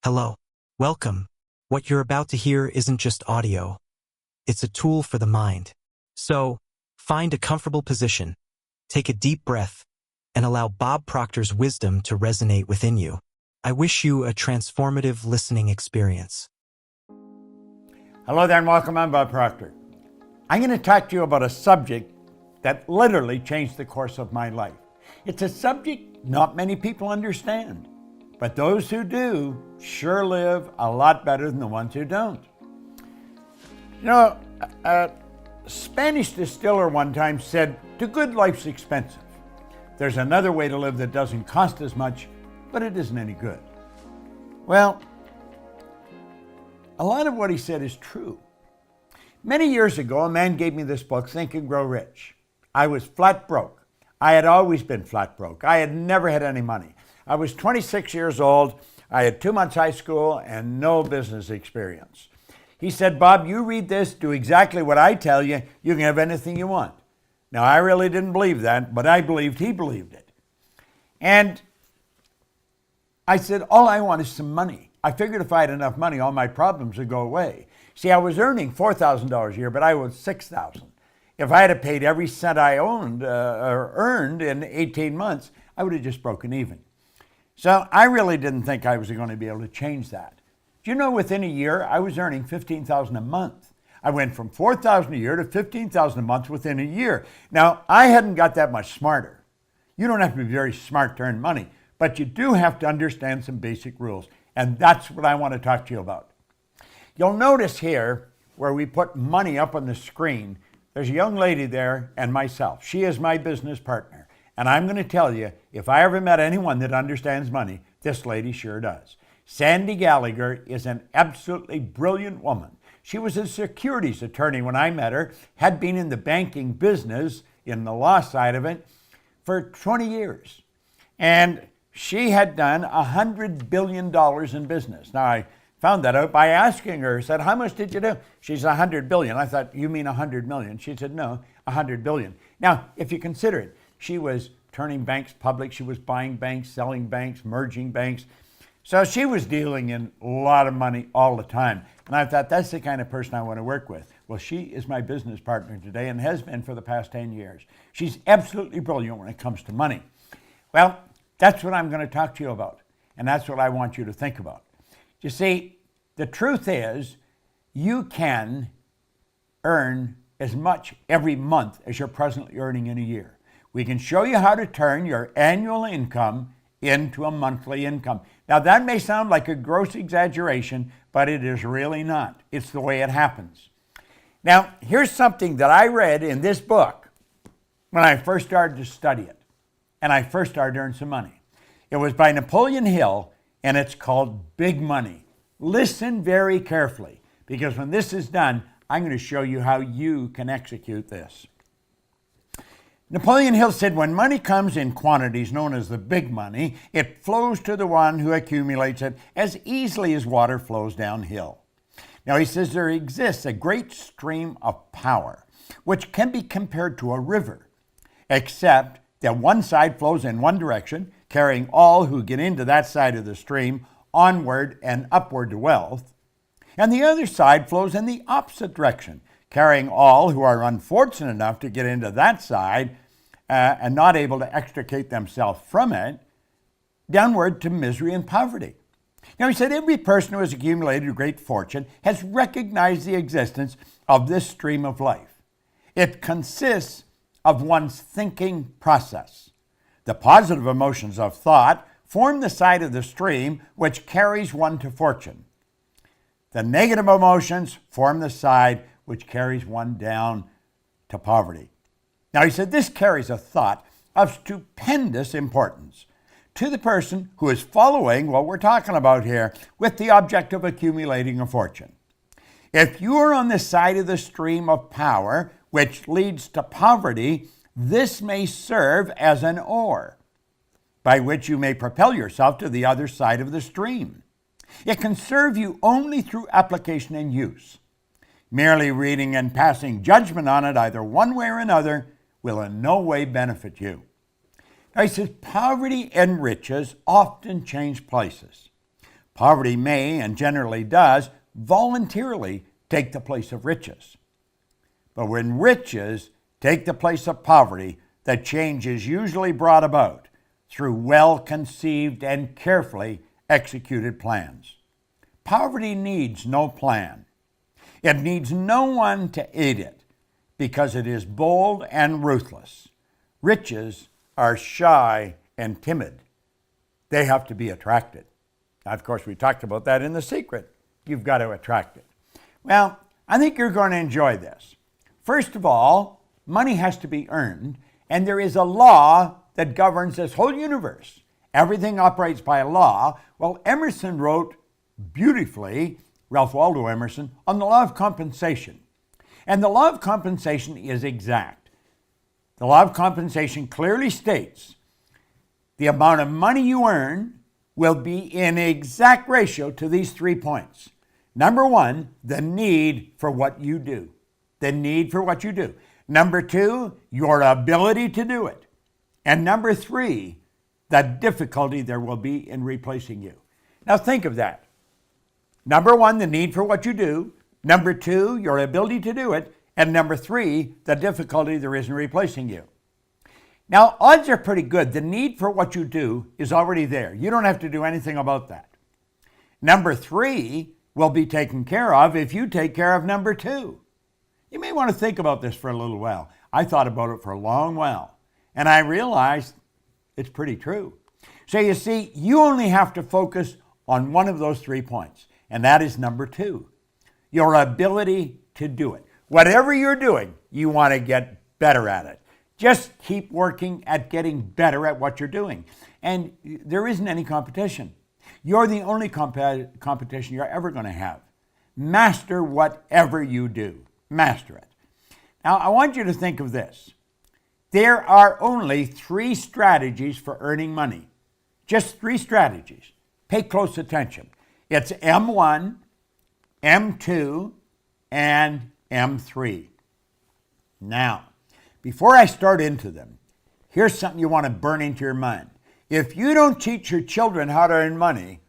Hello. Welcome. What you're about to hear isn't just audio. It's a tool for the mind. So, find a comfortable position, take a deep breath, and allow Bob Proctor's wisdom to resonate within you. I wish you a transformative listening experience. Hello there and welcome. I'm Bob Proctor. I'm going to talk to you about a subject that literally changed the course of my life. It's a subject not many people understand, but those who do sure live a lot better than the ones who don't. You know, a Spanish distiller one time said, "To good, life's expensive. There's another way to live that doesn't cost as much, but it isn't any good." Well, a lot of what he said is true. Many years ago, a man gave me this book, Think and Grow Rich. I was flat broke. I had always been flat broke. I had never had any money. I was 26 years old. I had 2 months high school and no business experience. He said, "Bob, you read this, do exactly what I tell you, you can have anything you want." Now, I really didn't believe that, but I believed he believed it. And I said, all I want is some money. I figured if I had enough money, all my problems would go away. See, I was earning $4,000 a year, but I owed $6,000. If I had paid every cent I owned or earned in 18 months, I would have just broken even. So I really didn't think I was going to be able to change that. Do you know, within a year, I was earning $15,000 a month. I went from $4,000 a year to $15,000 a month within a year. Now, I hadn't got that much smarter. You don't have to be very smart to earn money, but you do have to understand some basic rules. And that's what I want to talk to you about. You'll notice here where we put money up on the screen, there's a young lady there and myself. She is my business partner. And I'm going to tell you, if I ever met anyone that understands money, this lady sure does. Sandy Gallagher is an absolutely brilliant woman. She was a securities attorney when I met her, had been in the banking business, in the law side of it, for 20 years. And she had done $100 billion in business. Now, I found that out by asking her. I said, "How much did you do?" She said, $100 billion. I thought, "You mean 100 million?" She said, "No, 100 billion. Now, if you consider it, she was turning banks public. She was buying banks, selling banks, merging banks. So she was dealing in a lot of money all the time. And I thought, that's the kind of person I want to work with. Well, she is my business partner today and has been for the past 10 years. She's absolutely brilliant when it comes to money. Well, that's what I'm going to talk to you about. And that's what I want you to think about. You see, the truth is, you can earn as much every month as you're presently earning in a year. We can show you how to turn your annual income into a monthly income. Now, that may sound like a gross exaggeration, but it is really not. It's the way it happens. Now, here's something that I read in this book when I first started to study it, and I first started to earn some money. It was by Napoleon Hill, and it's called Big Money. Listen very carefully, because when this is done, I'm going to show you how you can execute this. Napoleon Hill said, "When money comes in quantities known as the big money, it flows to the one who accumulates it as easily as water flows downhill." Now, he says there exists a great stream of power, which can be compared to a river, except that one side flows in one direction, carrying all who get into that side of the stream onward and upward to wealth, and the other side flows in the opposite direction, carrying all who are unfortunate enough to get into that side and not able to extricate themselves from it, downward to misery and poverty. Now, he said every person who has accumulated a great fortune has recognized the existence of this stream of life. It consists of one's thinking process. The positive emotions of thought form the side of the stream which carries one to fortune. The negative emotions form the side which carries one down to poverty. Now, he said this carries a thought of stupendous importance to the person who is following what we're talking about here with the object of accumulating a fortune. If you are on the side of the stream of power which leads to poverty, this may serve as an oar by which you may propel yourself to the other side of the stream. It can serve you only through application and use. Merely reading and passing judgment on it either one way or another will in no way benefit you. Now, he says poverty and riches often change places. Poverty may, and generally does, voluntarily take the place of riches. But when riches take the place of poverty, the change is usually brought about through well-conceived and carefully executed plans. Poverty needs no plan. It needs no one to aid it because it is bold and ruthless. Riches are shy and timid. They have to be attracted. Now, of course, we talked about that in The Secret. You've got to attract it. Well, I think you're going to enjoy this. First of all, money has to be earned, and there is a law that governs this whole universe. Everything operates by a law. Well, Emerson wrote beautifully, Ralph Waldo Emerson, on the law of compensation. And the law of compensation is exact. The law of compensation clearly states the amount of money you earn will be in exact ratio to these 3 points. Number one, the need for what you do. The need for what you do. Number two, your ability to do it. And number three, the difficulty there will be in replacing you. Now think of that. Number one, the need for what you do. Number two, your ability to do it. And number three, the difficulty there is in replacing you. Now, odds are pretty good. The need for what you do is already there. You don't have to do anything about that. Number three will be taken care of if you take care of number two. You may want to think about this for a little while. I thought about it for a long while, and I realized it's pretty true. So you see, you only have to focus on one of those 3 points, and that is number two, your ability to do it. Whatever you're doing, you want to get better at it. Just keep working at getting better at what you're doing. And there isn't any competition. You're the only competition you're ever going to have. Master whatever you do. Master it. Now, I want you to think of this. There are only 3 strategies for earning money. Just 3 strategies. Pay close attention. It's M1, M2, and M3. Now, before I start into them, here's something you want to burn into your mind. If you don't teach your children how to earn money,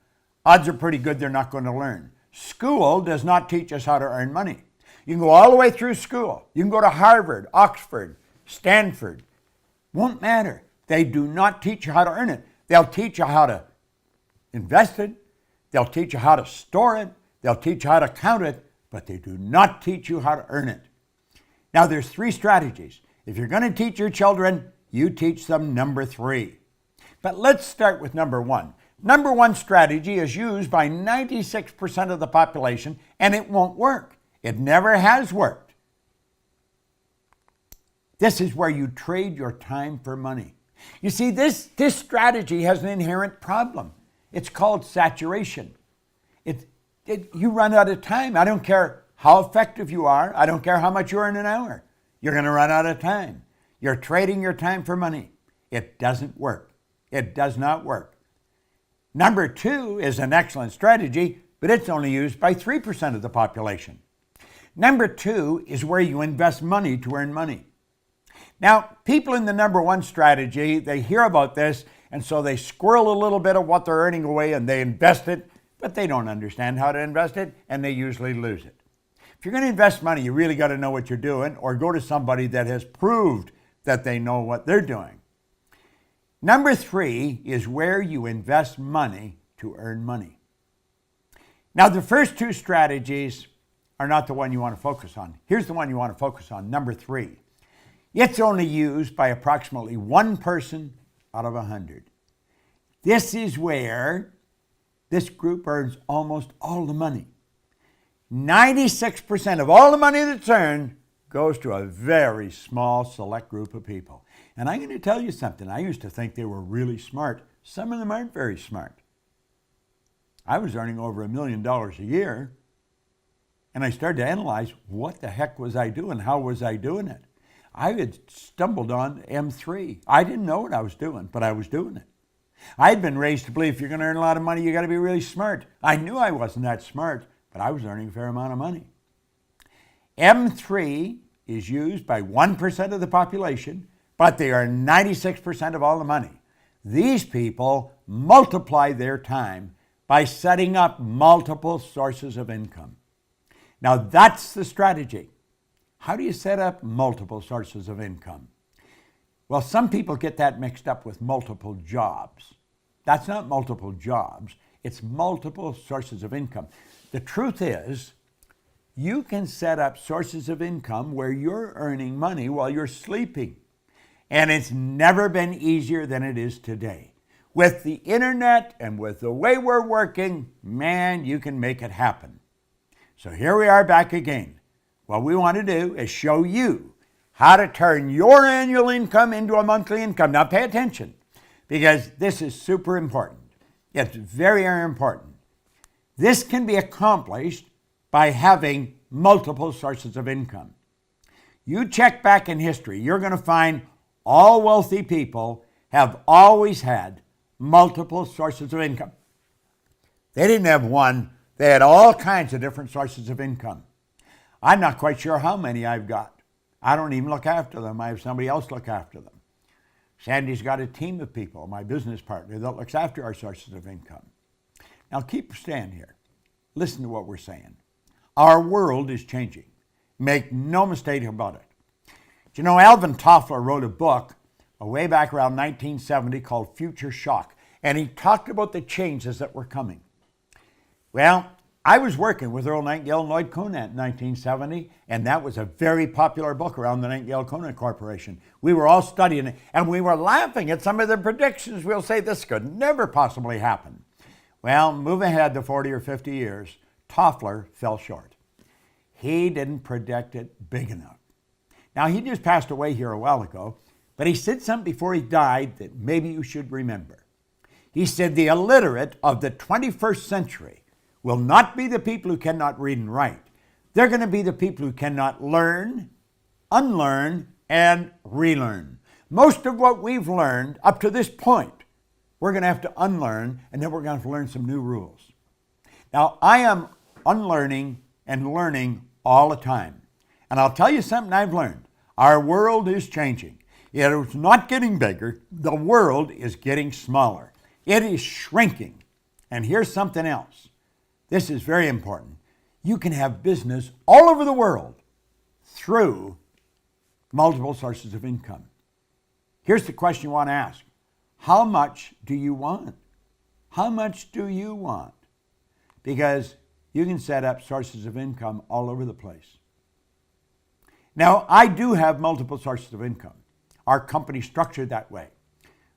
odds are pretty good they're not going to learn. School does not teach us how to earn money. You can go all the way through school. You can go to Harvard, Oxford, Stanford. Won't matter. They do not teach you how to earn it. They'll teach you how to invest it. They'll teach you how to store it. They'll teach you how to count it, but they do not teach you how to earn it. Now, there's 3 strategies. If you're going to teach your children, you teach them number 3. But let's start with number 1. Number 1 strategy is used by 96% of the population, and it won't work. It never has worked. This is where you trade your time for money. You see, this strategy has an inherent problem. It's called saturation. You run out of time. I don't care how effective you are. I don't care how much you earn an hour. You're going to run out of time. You're trading your time for money. It doesn't work. It does not work. Number 2 is an excellent strategy, but it's only used by 3% of the population. Number 2 is where you invest money to earn money. Now, people in the number 1 strategy, they hear about this, and so they squirrel a little bit of what they're earning away and they invest it, but they don't understand how to invest it, and they usually lose it. If you're going to invest money, you really got to know what you're doing, or go to somebody that has proved that they know what they're doing. Number 3 is where you invest money to earn money. Now, the first 2 strategies are not the one you want to focus on. Here's the one you want to focus on, number 3. It's only used by approximately 1 person out of 100. This is where this group earns almost all the money. 96% of all the money that's earned goes to a very small select group of people. And I'm going to tell you something. I used to think they were really smart. Some of them aren't very smart. I was earning over $1 million a year, and I started to analyze what the heck was I doing? How was I doing it? I had stumbled on M3. I didn't know what I was doing, but I was doing it. I had been raised to believe if you're going to earn a lot of money, you got to be really smart. I knew I wasn't that smart, but I was earning a fair amount of money. M3 is used by 1% of the population, but they are 96% of all the money. These people multiply their time by setting up multiple sources of income. Now that's the strategy. How do you set up multiple sources of income? Well, some people get that mixed up with multiple jobs. That's not multiple jobs, it's multiple sources of income. The truth is, you can set up sources of income where you're earning money while you're sleeping. And it's never been easier than it is today. With the internet and with the way we're working, man, you can make it happen. So here we are back again. What we want to do is show you how to turn your annual income into a monthly income. Now pay attention, because this is super important. It's very, very important. This can be accomplished by having multiple sources of income. You check back in history, you're going to find all wealthy people have always had multiple sources of income. They didn't have one, they had all kinds of different sources of income. I'm not quite sure how many I've got. I don't even look after them. I have somebody else look after them. Sandy's got a team of people, my business partner, that looks after our sources of income. Now keep stand here. Listen to what we're saying. Our world is changing. Make no mistake about it. Do you know, Alvin Toffler wrote a book way back around 1970 called Future Shock, and he talked about the changes that were coming. Well, I was working with Earl Nightingale and Lloyd Conant in 1970, and that was a very popular book around the Nightingale-Conant Corporation. We were all studying it, and we were laughing at some of the predictions. We'll say this could never possibly happen. Well, move ahead to 40 or 50 years, Toffler fell short. He didn't predict it big enough. Now, he just passed away here a while ago, but he said something before he died that maybe you should remember. He said, the illiterate of the 21st century will not be the people who cannot read and write. They're going to be the people who cannot learn, unlearn, and relearn. Most of what we've learned up to this point, we're going to have to unlearn, and then we're going to have to learn some new rules. Now, I am unlearning and learning all the time. And I'll tell you something I've learned. Our world is changing. It is not getting bigger. The world is getting smaller. It is shrinking. And here's something else. This is very important. You can have business all over the world through multiple sources of income. Here's the question you want to ask. How much do you want? How much do you want? Because you can set up sources of income all over the place. Now, I do have multiple sources of income. Our company's structured that way.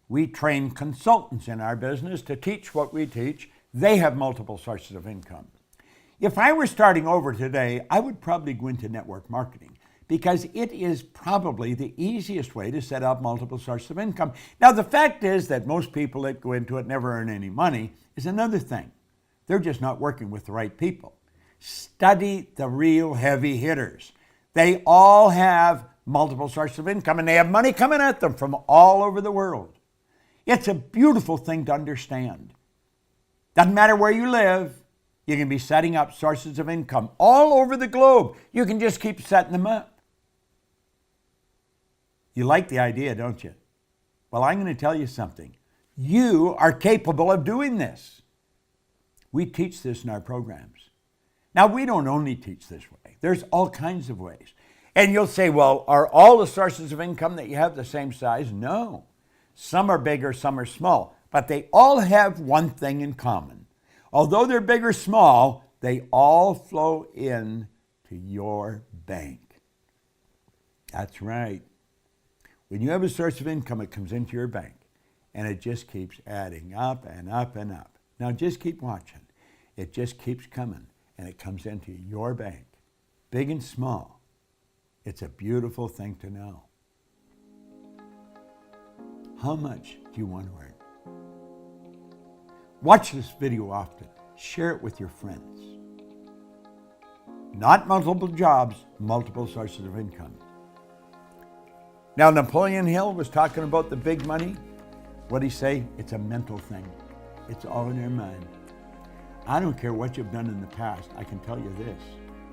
We train consultants in our business to teach what we teach. They have multiple sources of income. If I were starting over today, I would probably go into network marketing because it is probably the easiest way to set up multiple sources of income. Now, the fact is that most people that go into it never earn any money is another thing. They're just not working with the right people. Study the real heavy hitters. They all have multiple sources of income, and they have money coming at them from all over the world. It's a beautiful thing to understand. Doesn't matter where you live, you can be setting up sources of income all over the globe. You can just keep setting them up. You like the idea, don't you? Well, I'm going to tell you something. You are capable of doing this. We teach this in our programs. Now, we don't only teach this way. There's all kinds of ways. And you'll say, well, are all the sources of income that you have the same size? No. Some are bigger, some are small. But they all have one thing in common. Although they're big or small, they all flow in to your bank. That's right. When you have a source of income, it comes into your bank. And it just keeps adding up and up and up. Now just keep watching. It just keeps coming. And it comes into your bank. Big and small. It's a beautiful thing to know. How much do you want to earn? Watch this video often. Share it with your friends. Not multiple jobs, multiple sources of income. Now, Napoleon Hill was talking about the big money. What did he say? It's a mental thing. It's all in your mind. I don't care what you've done in the past. I can tell you this.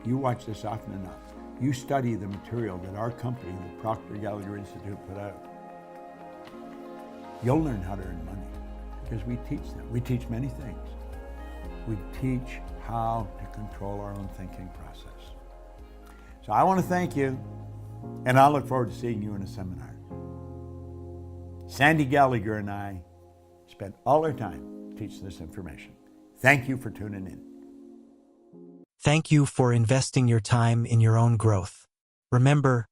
You watch this often enough. You study the material that our company, the Proctor Gallagher Institute, put out. You'll learn how to earn money because we teach them. We teach many things. we teach how to control our own thinking process. So I want to thank you, and I look forward to seeing you in a seminar. Sandy Gallagher and I spent all our time teaching this information. Thank you for tuning in. Thank you for investing your time in your own growth. Remember,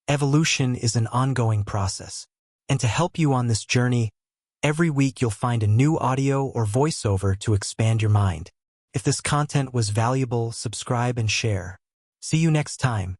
evolution is an ongoing process. And to help you on this journey, every week you'll find a new audio or voiceover to expand your mind. If this content was valuable, subscribe and share. See you next time.